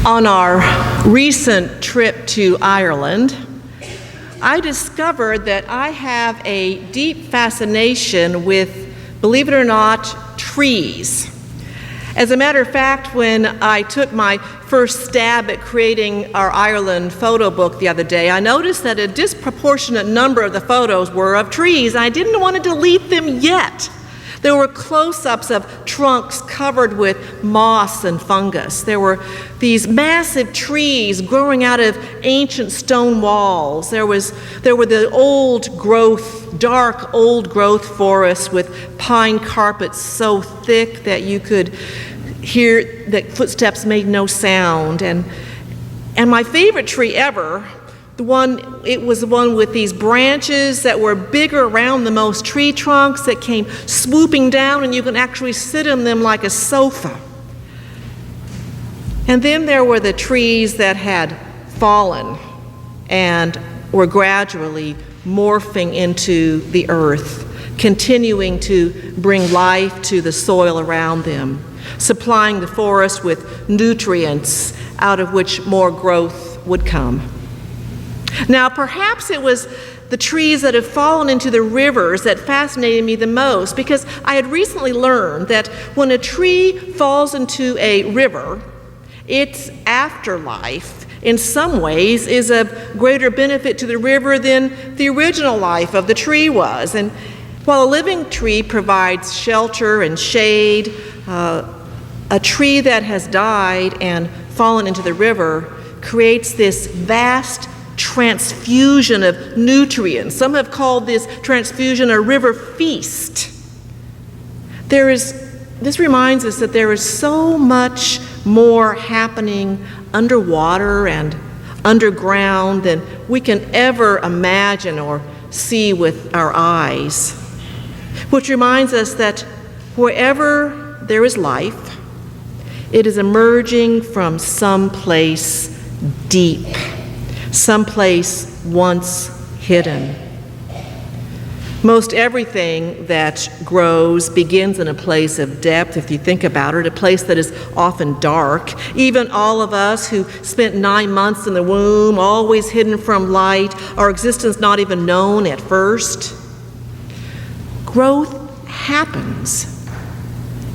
On our recent trip to Ireland, I discovered that I have a deep fascination with, believe it or not, trees. As a matter of fact, when I took my first stab at creating our Ireland photo book the other day, I noticed that a disproportionate number of the photos were of trees. I didn't want to delete them yet. There were close-ups of trunks covered with moss and fungus. There were these massive trees growing out of ancient stone walls. There were the dark old growth forests with pine carpets so thick that you could hear that footsteps made no sound. And my favorite tree ever, it was the one with these branches that were bigger around the most tree trunks that came swooping down, and you can actually sit in them like a sofa. And then there were the trees that had fallen and were gradually morphing into the earth, continuing to bring life to the soil around them, supplying the forest with nutrients out of which more growth would come. Now, perhaps it was the trees that have fallen into the rivers that fascinated me the most, because I had recently learned that when a tree falls into a river, its afterlife, in some ways, is of greater benefit to the river than the original life of the tree was. And while a living tree provides shelter and shade, a tree that has died and fallen into the river creates this vast transfusion of nutrients. Some have called this transfusion a river feast. This reminds us that there is so much more happening underwater and underground than we can ever imagine or see with our eyes, which reminds us that wherever there is life, it is emerging from someplace deep, someplace once hidden. Most everything that grows begins in a place of depth, if you think about it, a place that is often dark. Even all of us who spent 9 months in the womb, always hidden from light, our existence not even known at first. Growth happens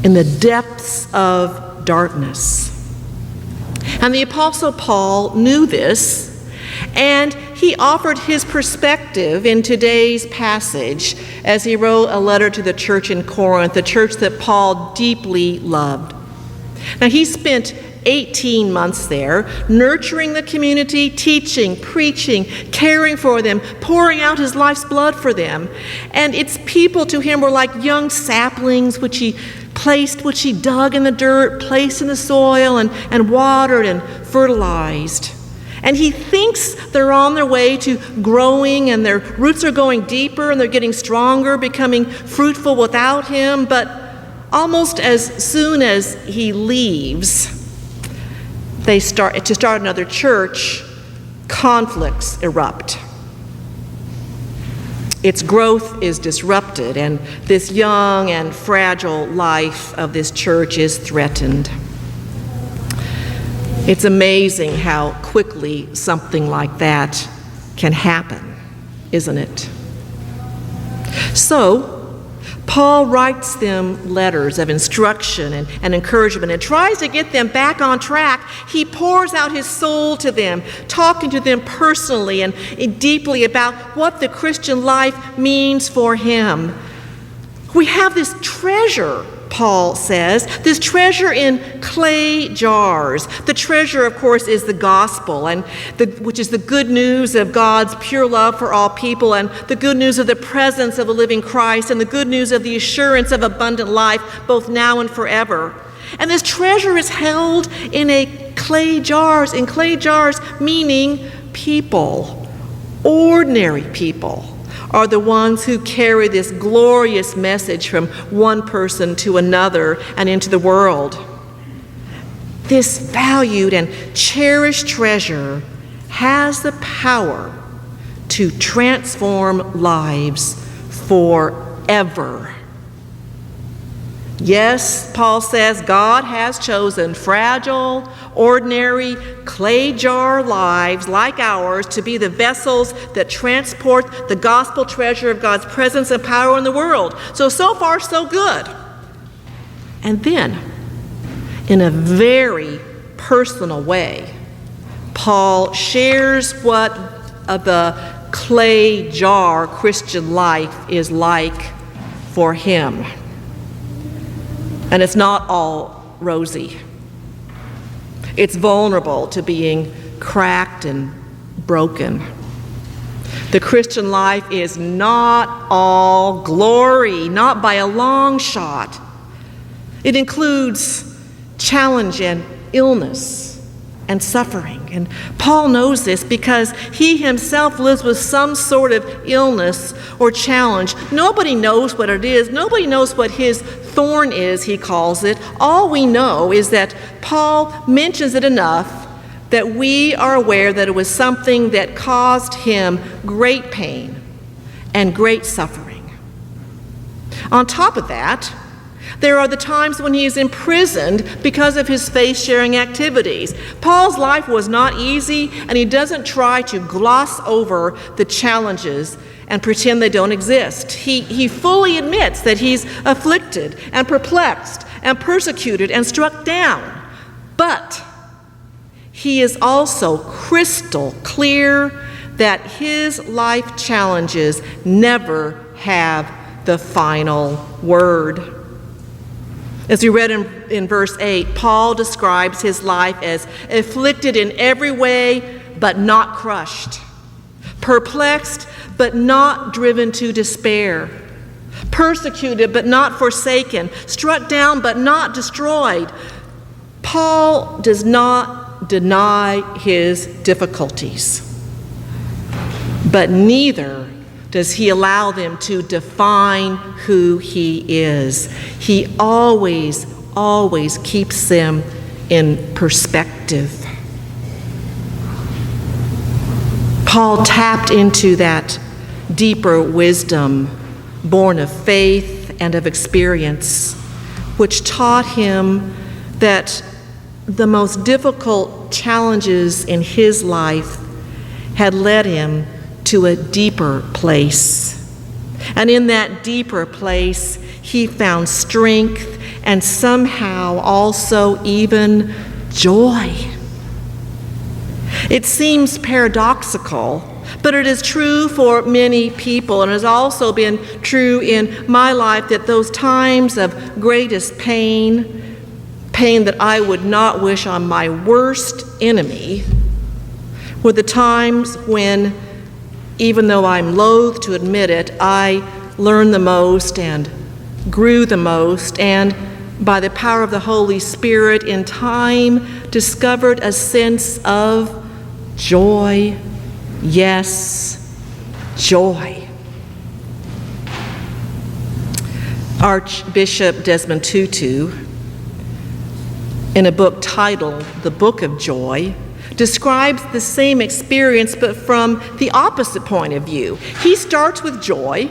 in the depths of darkness. And the Apostle Paul knew this, and he offered his perspective in today's passage as he wrote a letter to the church in Corinth, the church that Paul deeply loved. Now, he spent 18 months there, nurturing the community, teaching, preaching, caring for them, pouring out his life's blood for them. And its people to him were like young saplings which he dug in the dirt, placed in the soil, and watered and fertilized. And he thinks they're on their way to growing, and their roots are going deeper, and they're getting stronger, becoming fruitful without him. But almost as soon as he leaves, to start another church, conflicts erupt. Its growth is disrupted, and this young and fragile life of this church is threatened. It's amazing how quickly something like that can happen, isn't it? So, Paul writes them letters of instruction and encouragement and tries to get them back on track. He pours out his soul to them, talking to them personally and deeply about what the Christian life means for him. We have this treasure, Paul says, this treasure in clay jars. The treasure, of course, is the gospel, which is the good news of God's pure love for all people, and the good news of the presence of the living Christ, and the good news of the assurance of abundant life, both now and forever. And this treasure is held in clay jars, meaning people, ordinary people, are the ones who carry this glorious message from one person to another and into the world. This valued and cherished treasure has the power to transform lives forever. Yes, Paul says, God has chosen fragile, ordinary, clay jar lives like ours to be the vessels that transport the gospel treasure of God's presence and power in the world. So far, so good. And then, in a very personal way, Paul shares what the clay jar Christian life is like for him. And it's not all rosy. It's vulnerable to being cracked and broken. The Christian life is not all glory, not by a long shot. It includes challenge and illness and suffering. And Paul knows this because he himself lives with some sort of illness or challenge. Nobody knows what it is. Nobody knows what his thorn is, he calls it. All we know is that Paul mentions it enough that we are aware that it was something that caused him great pain and great suffering. On top of that, there are the times when he is imprisoned because of his faith-sharing activities. Paul's life was not easy, and he doesn't try to gloss over the challenges and pretend they don't exist. He fully admits that he's afflicted and perplexed and persecuted and struck down. But he is also crystal clear that his life challenges never have the final word. As we read in verse 8, Paul describes his life as afflicted in every way, but not crushed, perplexed, but not driven to despair, persecuted, but not forsaken, struck down, but not destroyed. Paul does not deny his difficulties, but neither does he allow them to define who he is. He always keeps them in perspective. Paul tapped into that deeper wisdom born of faith and of experience, which taught him that the most difficult challenges in his life had led him to a deeper place. And in that deeper place, he found strength and somehow also even joy. It seems paradoxical, but it is true for many people, and it has also been true in my life, that those times of greatest pain that I would not wish on my worst enemy, were the times when, even though I'm loath to admit it, I learned the most and grew the most, and by the power of the Holy Spirit in time discovered a sense of joy. Yes, joy. Archbishop Desmond Tutu, in a book titled The Book of Joy, describes the same experience but from the opposite point of view. He starts with joy,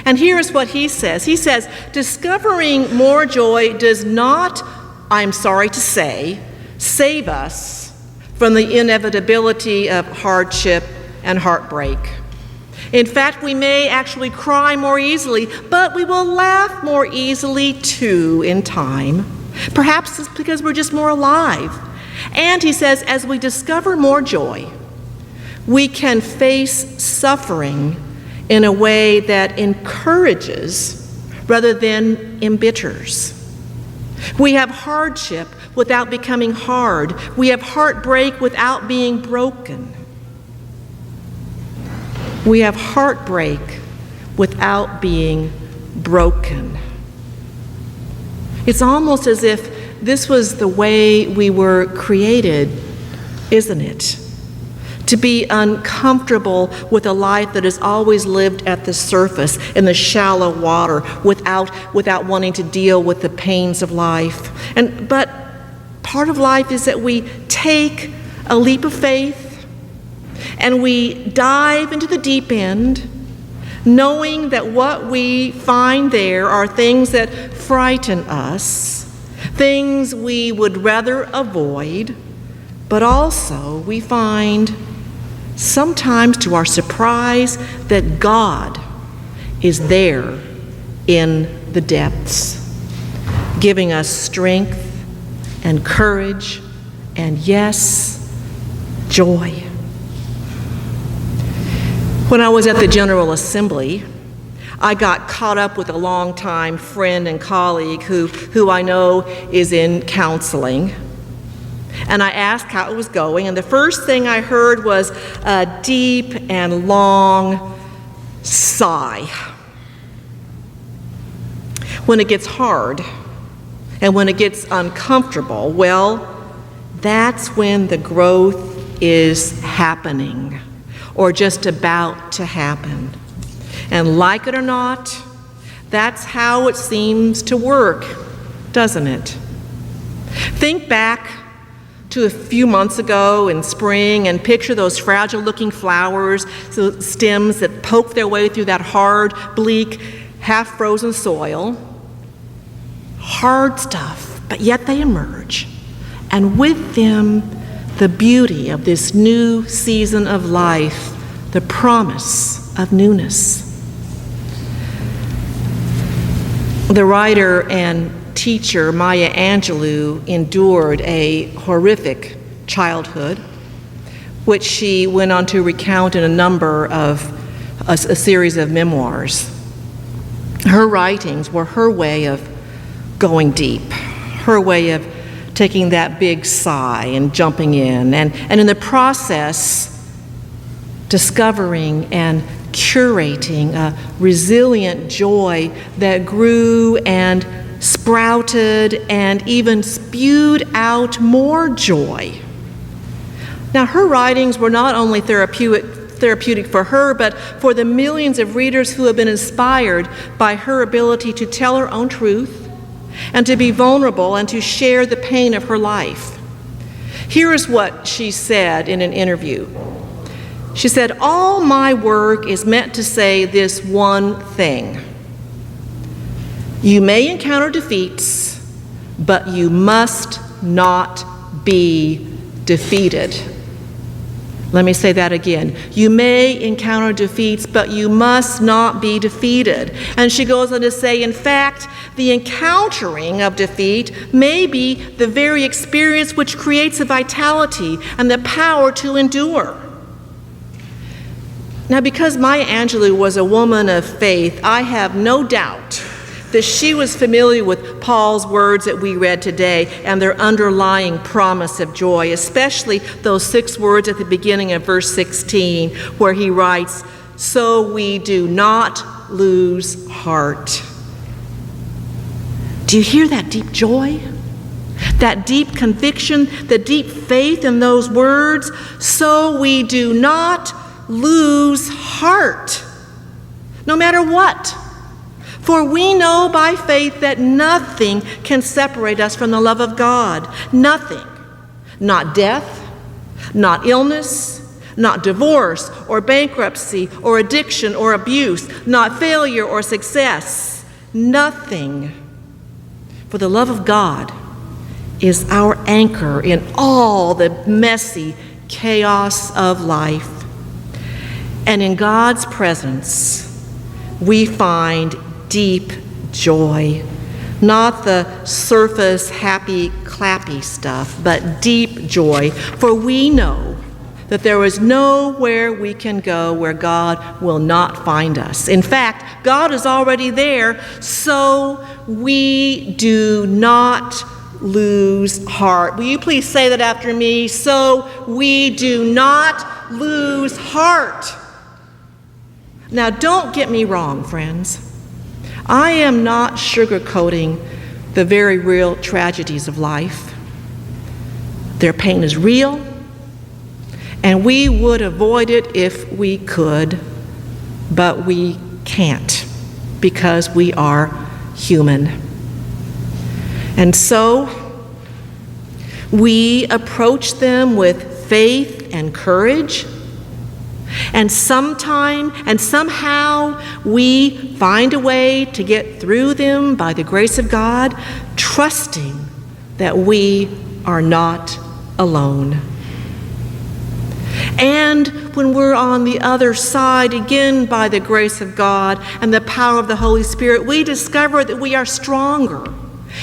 and here is what he says. He says, discovering more joy does not, I'm sorry to say, save us from the inevitability of hardship and heartbreak. In fact, we may actually cry more easily, but we will laugh more easily too in time. Perhaps it's because we're just more alive. And he says, as we discover more joy, we can face suffering in a way that encourages rather than embitters. We have hardship without becoming hard. We have heartbreak without being broken. We have heartbreak without being broken. It's almost as if this was the way we were created, isn't it? To be uncomfortable with a life that is always lived at the surface, in the shallow water, without wanting to deal with the pains of life. But part of life is that we take a leap of faith and we dive into the deep end, knowing that what we find there are things that frighten us, things we would rather avoid, but also we find, sometimes to our surprise, that God is there in the depths, giving us strength and courage and, yes, joy. When I was at the General Assembly, I got caught up with a longtime friend and colleague who I know is in counseling. And I asked how it was going, and the first thing I heard was a deep and long sigh. When it gets hard and when it gets uncomfortable, well, that's when the growth is happening, or just about to happen. And like it or not, that's how it seems to work, doesn't it? Think back to a few months ago in spring and picture those fragile-looking flowers, so stems that poke their way through that hard, bleak, half-frozen soil. Hard stuff, but yet they emerge. And with them, the beauty of this new season of life, the promise of newness. The writer and teacher Maya Angelou endured a horrific childhood, which she went on to recount in a series of memoirs. Her writings were her way of going deep, her way of taking that big sigh and jumping in, and in the process, discovering and curating a resilient joy that grew and sprouted and even spewed out more joy. Now, her writings were not only therapeutic for her, but for the millions of readers who have been inspired by her ability to tell her own truth and to be vulnerable and to share the pain of her life. Here is what she said in an interview. She said, "All my work is meant to say this one thing. You may encounter defeats, but you must not be defeated." Let me say that again. You may encounter defeats, but you must not be defeated. And she goes on to say, in fact, the encountering of defeat may be the very experience which creates a vitality and the power to endure. Now, because Maya Angelou was a woman of faith, I have no doubt that she was familiar with Paul's words that we read today and their underlying promise of joy, especially those 6 words at the beginning of verse 16, where he writes, "So we do not lose heart." Do you hear that deep joy? That deep conviction, the deep faith in those words? So we do not lose heart, no matter what. For we know by faith that nothing can separate us from the love of God. Nothing. Not death, not illness, not divorce or bankruptcy or addiction or abuse, not failure or success. Nothing. For the love of God is our anchor in all the messy chaos of life. And in God's presence, we find deep joy, not the surface happy clappy stuff, but deep joy, for we know that there is nowhere we can go where God will not find us. In fact, God is already there, so we do not lose heart. Will you please say that after me? So we do not lose heart. Now, don't get me wrong, friends. I am not sugarcoating the very real tragedies of life. Their pain is real, and we would avoid it if we could, but we can't because we are human. And so we approach them with faith and courage, And somehow we find a way to get through them by the grace of God, trusting that we are not alone. And when we're on the other side, again by the grace of God and the power of the Holy Spirit, we discover that we are stronger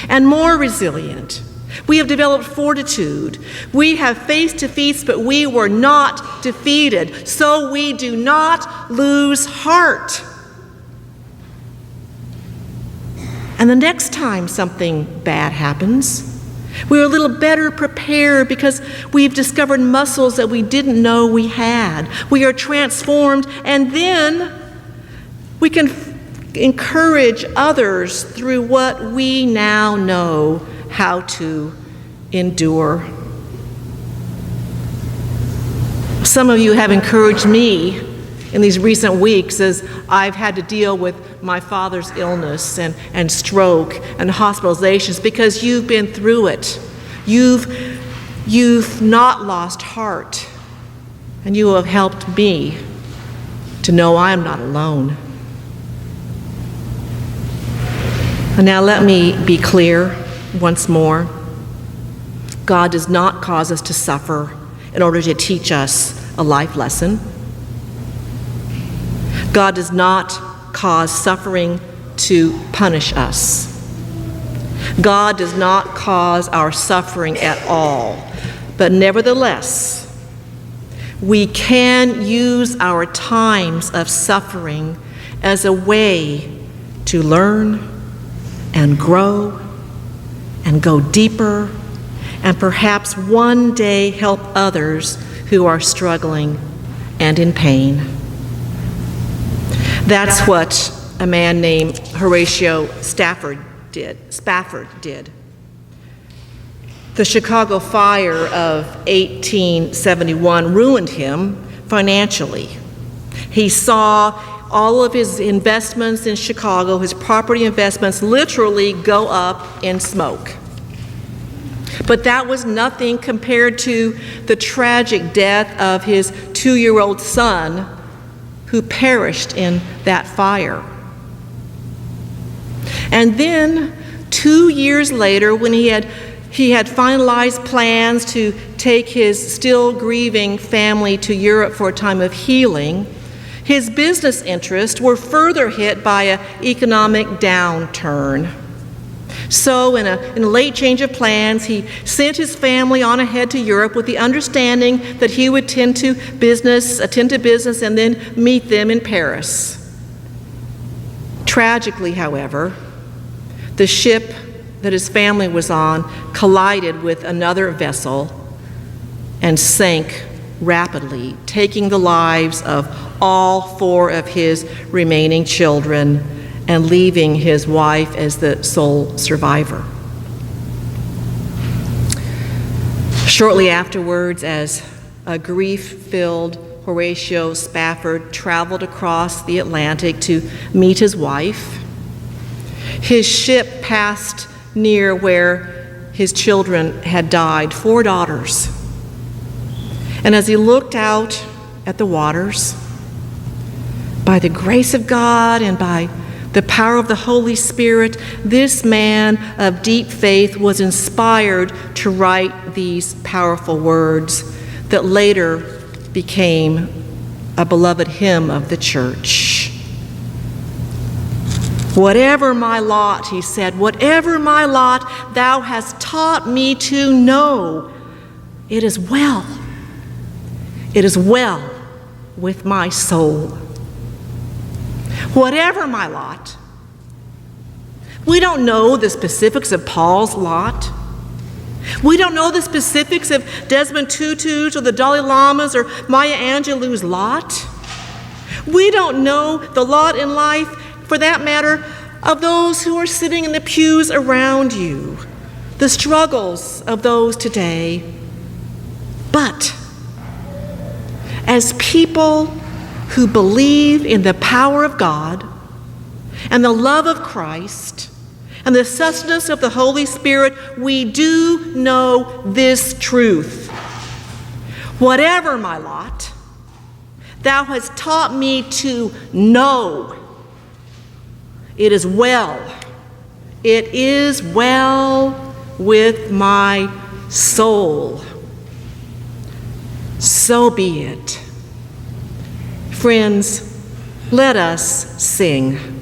and more resilient. We have developed fortitude. We have faced defeats, but we were not defeated. So we do not lose heart. And the next time something bad happens, we're a little better prepared because we've discovered muscles that we didn't know we had. We are transformed, and then we can encourage others through what we now know how to endure. Some of you have encouraged me in these recent weeks as I've had to deal with my father's illness and stroke and hospitalizations, because you've been through it. You've not lost heart, and you have helped me to know I am not alone. And now let me be clear once more. God does not cause us to suffer in order to teach us a life lesson. God does not cause suffering to punish us. God does not cause our suffering at all. But nevertheless, we can use our times of suffering as a way to learn and grow and go deeper, and perhaps one day help others who are struggling and in pain. That's what a man named Horatio Spafford did. The Chicago fire of 1871 ruined him financially. He saw all of his investments in Chicago, his property investments, literally go up in smoke. But that was nothing compared to the tragic death of his 2-year-old son, who perished in that fire. And then 2 years later, when he had finalized plans to take his still grieving family to Europe for a time of healing, his business interests were further hit by an economic downturn. So in a late change of plans, he sent his family on ahead to Europe with the understanding that he would attend to business and then meet them in Paris. Tragically, however, the ship that his family was on collided with another vessel and sank rapidly, taking the lives of all 4 of his remaining children and leaving his wife as the sole survivor. Shortly afterwards, as a grief-filled Horatio Spafford traveled across the Atlantic to meet his wife, his ship passed near where his children had died, 4 daughters. And as he looked out at the waters, by the grace of God and by the power of the Holy Spirit, this man of deep faith was inspired to write these powerful words that later became a beloved hymn of the church. Whatever my lot, he said, whatever my lot, thou hast taught me to know, it is well. It is well with my soul. Whatever my lot. We don't know the specifics of Paul's lot. We don't know the specifics of Desmond Tutu's or the Dalai Lama's or Maya Angelou's lot. We don't know the lot in life, for that matter, of those who are sitting in the pews around you, the struggles of those today. But as people who believe in the power of God and the love of Christ and the sustenance of the Holy Spirit, we do know this truth. Whatever my lot, Thou hast taught me to know. It is well. It is well with my soul. So be it. Friends, let us sing.